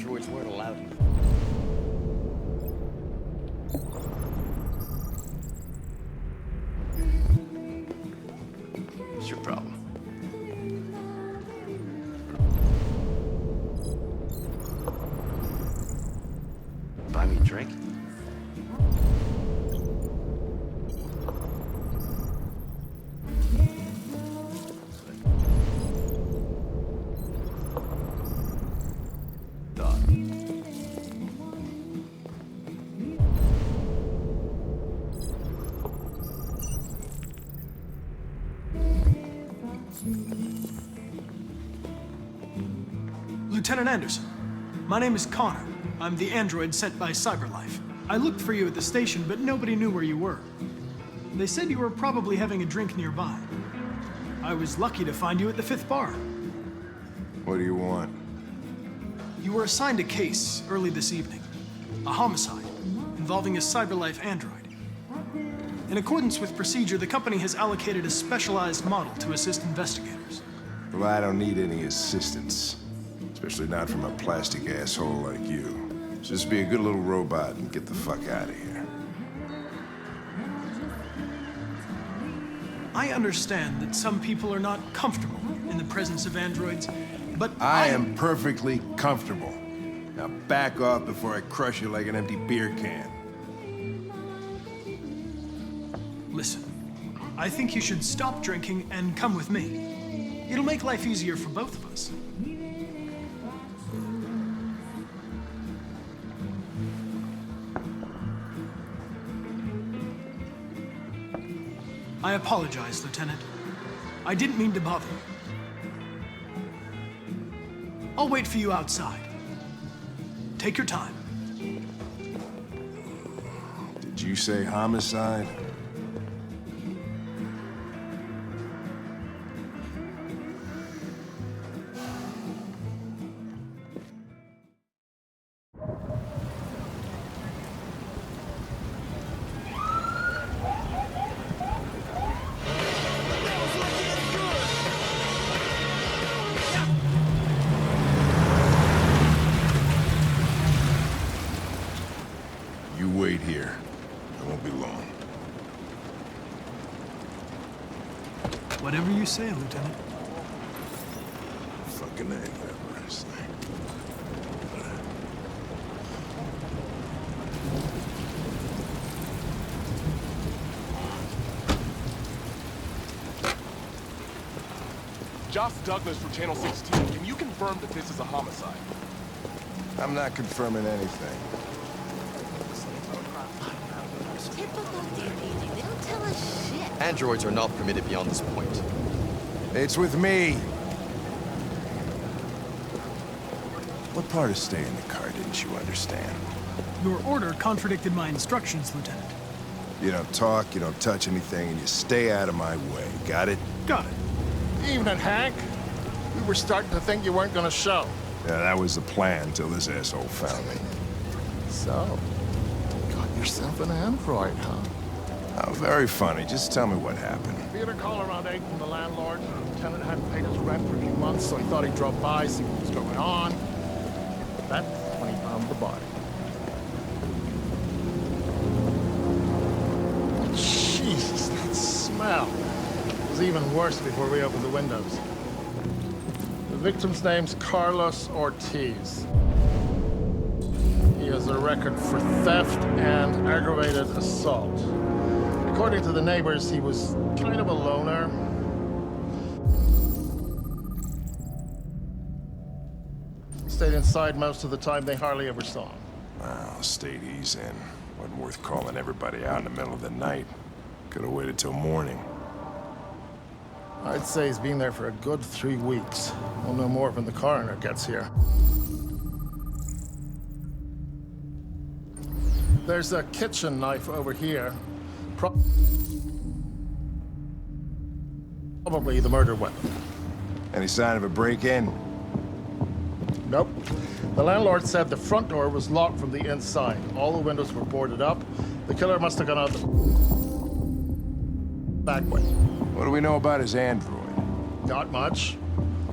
androids weren't allowed. What's your problem? Buy me a drink? Lieutenant Anderson, my name is Connor. I'm the android sent by CyberLife. I looked for you at the station, but nobody knew where you were. They said you were probably having a drink nearby. I was lucky to find you at the 5th bar. What do you want? You were assigned a case early this evening. A homicide involving a CyberLife android. In accordance with procedure, the company has allocated a specialized model to assist investigators. Well, I don't need any assistance. Especially not from a plastic asshole like you. Just be a good little robot and get the fuck out of here. I understand that some people are not comfortable in the presence of androids, but I am perfectly comfortable. Now back off before I crush you like an empty beer can. Listen, I think you should stop drinking and come with me. It'll make life easier for both of us. I apologize, Lieutenant. I didn't mean to bother you. I'll wait for you outside. Take your time. Did you say homicide? You wait here. I won't be long. Whatever you say, Lieutenant. Fucking A, AORUS thing. Josh Douglas from Channel 16. Can you confirm that this is a homicide? I'm not confirming anything. Typical DPD. They don't tell us shit. Androids are not permitted beyond this point. It's with me. What part of staying in the car didn't you understand? Your order contradicted my instructions, Lieutenant. You don't talk, you don't touch anything, and you stay out of my way. Got it? Got it. Evening, Hank. We were starting to think you weren't gonna show. Yeah, that was the plan till this asshole found me. So, got yourself an android, huh? Oh, very funny. Just tell me what happened. We had a call around 8 from the landlord. The tenant hadn't paid his rent for a few months, so he thought he'd drop by, see what was going on. That's when he found the body. Jesus, that smell. It was even worse before we opened the windows. The victim's name's Carlos Ortiz. He has a record for theft and aggravated assault. According to the neighbors, he was kind of a loner. He stayed inside most of the time. They hardly ever saw him. Well, state he's in. Wasn't worth calling everybody out in the middle of the night. Could have waited till morning. I'd say he's been there for a good 3 weeks. We'll know more when the coroner gets here. There's a kitchen knife over here. Probably the murder weapon. Any sign of a break-in? Nope. The landlord said the front door was locked from the inside. All the windows were boarded up. The killer must have gone out the back way. What do we know about his android? Not much.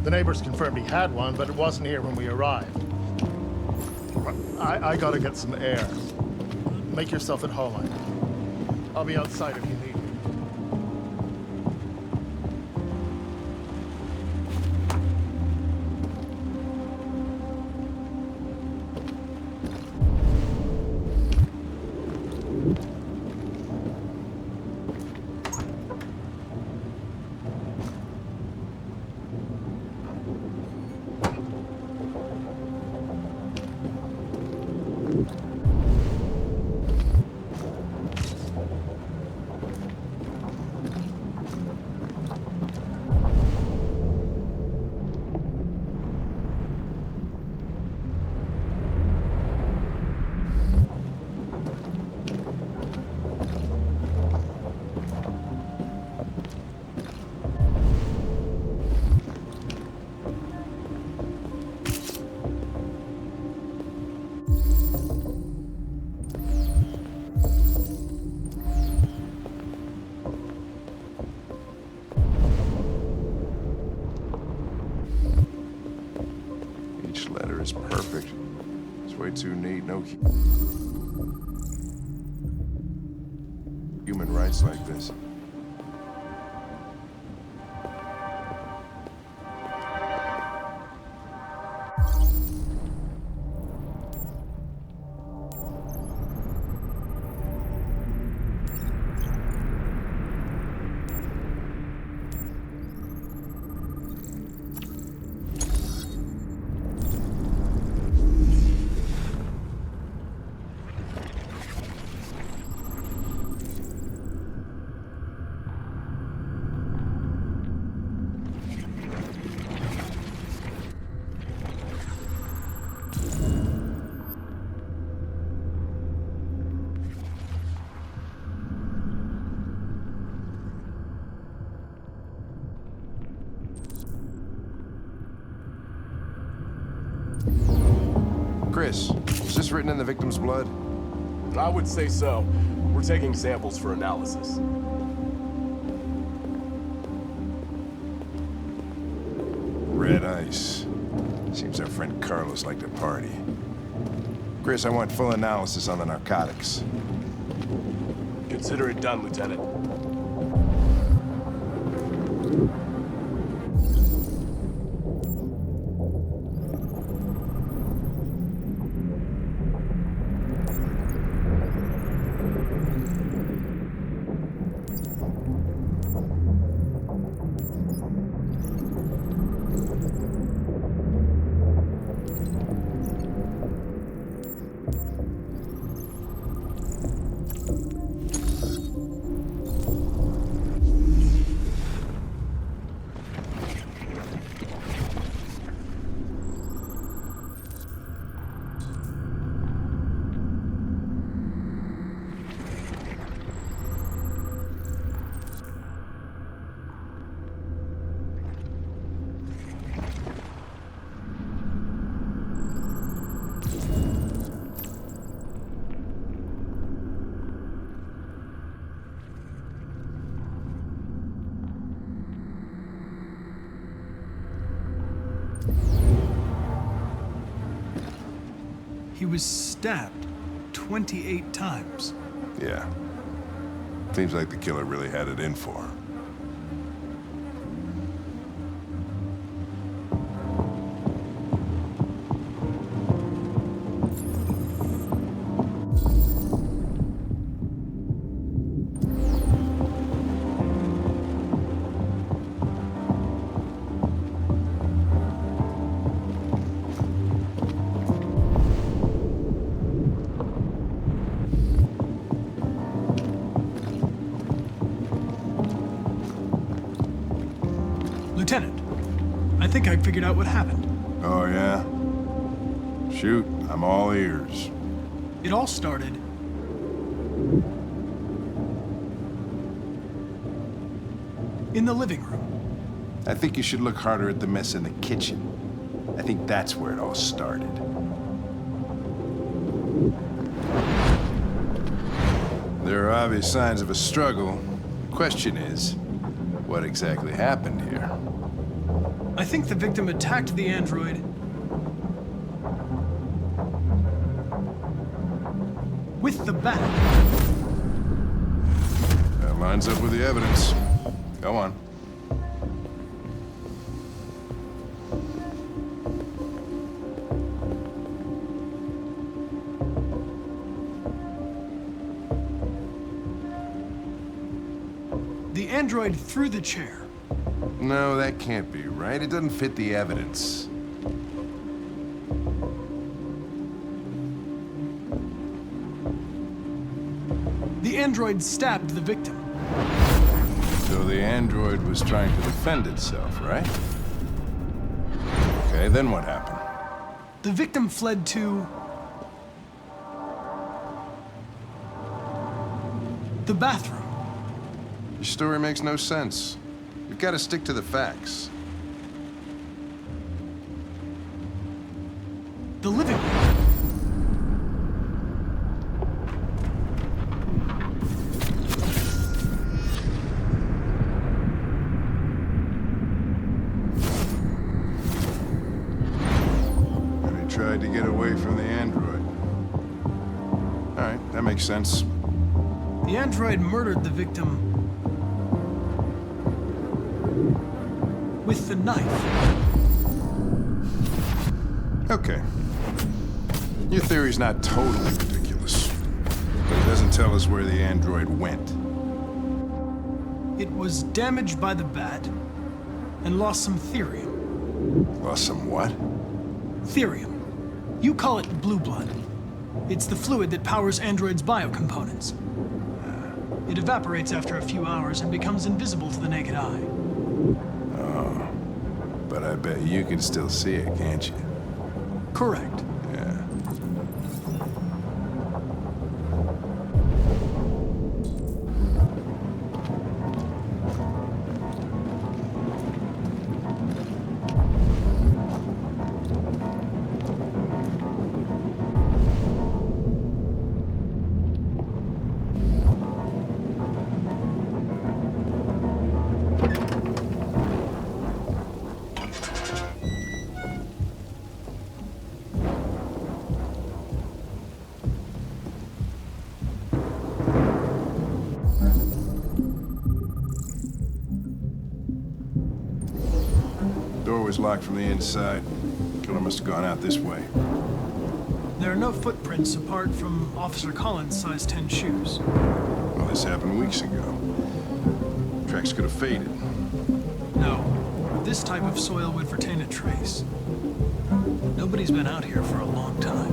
The neighbors confirmed he had one, but it wasn't here when we arrived. I gotta get some air. Make yourself at home. I'll be outside if you need me. Each letter is perfect. It's way too neat. No human rights like this. Chris, is this written in the victim's blood? I would say so. We're taking samples for analysis. Red ice. Seems our friend Carlos liked to party. Chris, I want full analysis on the narcotics. Consider it done, Lieutenant. He was stabbed 28 times. Yeah. Seems like the killer really had it in for him. Lieutenant, I think I figured out what happened. Oh, yeah? Shoot, I'm all ears. It all started in the living room. I think you should look harder at the mess in the kitchen. I think that's where it all started. There are obvious signs of a struggle. Question is, what exactly happened here? I think the victim attacked the android with the bat. That lines up with the evidence. Go on. The android threw the chair. No, that can't be right. It doesn't fit the evidence. The android stabbed the victim. So the android was trying to defend itself, right? Okay, then what happened? The victim fled to the bathroom. Your story makes no sense. You've got to stick to the facts. The living room. And he tried to get away from the android. All right, that makes sense. The android murdered the victim with the knife. Okay. Your theory's not totally ridiculous, but it doesn't tell us where the android went. It was damaged by the bat and lost some therium. Lost some what? Therium. You call it blue blood. It's the fluid that powers androids' biocomponents. It evaporates after a few hours and becomes invisible to the naked eye. But I bet you can still see it, can't you? Correct. Yeah. Door was locked from the inside. Killer must have gone out this way. There are no footprints apart from Officer Collins' size 10 shoes. Well, this happened weeks ago. Tracks could have faded. No, this type of soil would retain a trace. Nobody's been out here for a long time.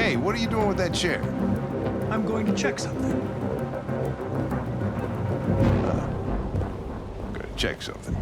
Hey, what are you doing with that chair? I'm going to check something. Gotta check something.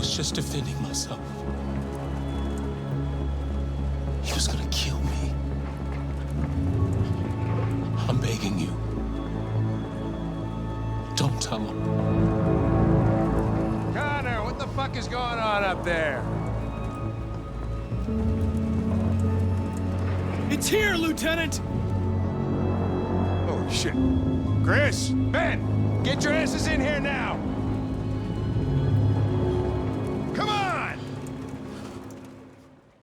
was just defending myself. He was gonna kill me. I'm begging you. Don't tell him. Connor, what the fuck is going on up there? It's here, Lieutenant! Oh, shit. Chris, Ben, get your asses in here now!